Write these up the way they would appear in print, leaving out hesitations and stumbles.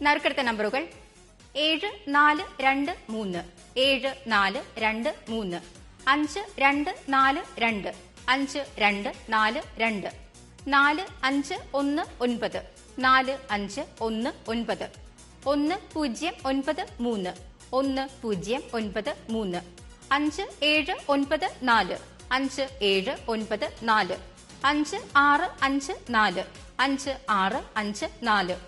നറുക്കെടുത്ത നമ്പറുകൾ 7 4 2 3 7 4 2 3 5 2 4 2 5 2 4 2 4 5 1 9 4 5 1 9 1 0 9 3 1 0 9 3 5 7 9 4 5 7 9 4 5 6 5 4 5 6 5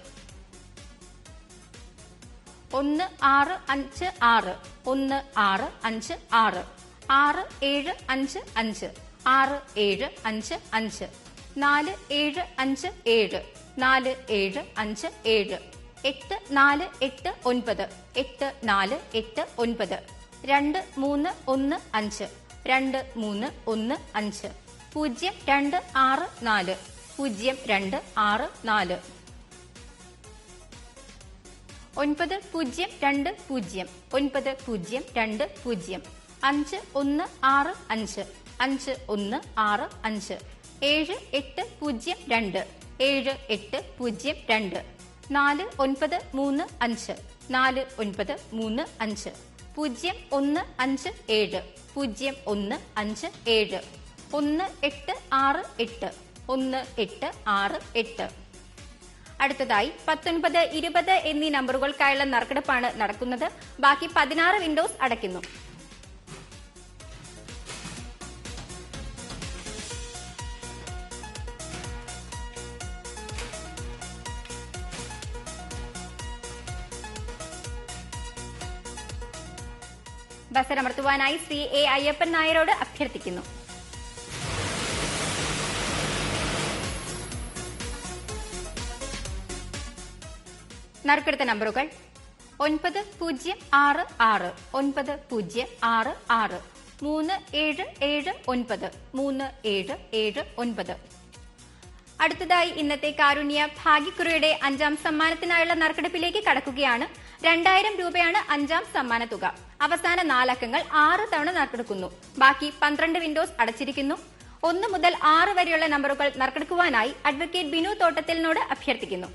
4 1 6 5 6 1 6 5 6 6 7 5 5 6 7 5 5 4 7 5 7 4 7 5 7 8 4 8 9 8 4 8 9 2 3 1 5 2 3 1 5 0 2 6 4 0 2 6 4 9 0 2 0 9 0 2 0 5 1 6 5 5 1 6 5 7 8 0 2 7 8 0 2 4 9 3 5 4 9 3 5 0 1 5 7 0 1 5 7 1 8 6 8 1 8 6 8 അടുത്തതായി 19 20 എന്നീ നമ്പറുകൾക്കായുള്ള നറുക്കെടുപ്പാണ് നടക്കുന്നത്. ബാക്കി 16 വിൻഡോസ് അടയ്ക്കുന്നു. ബസറമർത്തുവാനായി ശ്രീ എ അയ്യപ്പൻ നായരോട് അഭ്യർത്ഥിക്കുന്നു. നറുക്കെടുത്ത നമ്പറുകൾ 9 0 6 6 9 0 6 6 3 7 7 9 3 7 7 9. അടുത്തതായി ഇന്നത്തെ കാരുണ്യ ഭാഗ്യക്കുറിയുടെ 5ാം സമ്മാനത്തിനായുള്ള നറുക്കെടുപ്പിലേക്ക് കടക്കുകയാണ്. 2000 രൂപയാണ് 5ാം സമ്മാന തുക. അവസാന 4 അക്കങ്ങൾ 6 തവണ നറുക്കെടുക്കുന്നു. ബാക്കി 12 വിൻഡോസ് അടച്ചിരിക്കുന്നു. 1 മുതൽ 6 വരെയുള്ള നമ്പറുകൾ നറുക്കെടുക്കുവാനായി അഡ്വക്കേറ്റ് ബിനു തോട്ടത്തിലിനോട് അഭ്യർത്ഥിക്കുന്നു.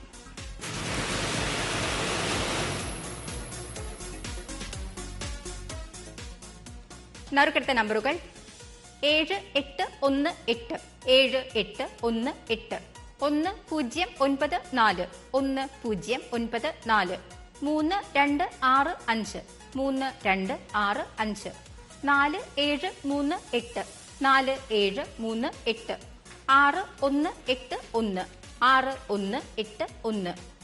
നറുക്കെടുത്ത നമ്പറുകൾ 7 8 1 8 7 8 1 8 1 0 9 4 1 0 9 4 3 2 6 5 3 2 6 5 4 7 3 8 4 7 3 8 6 1 8 1 6 1 8 1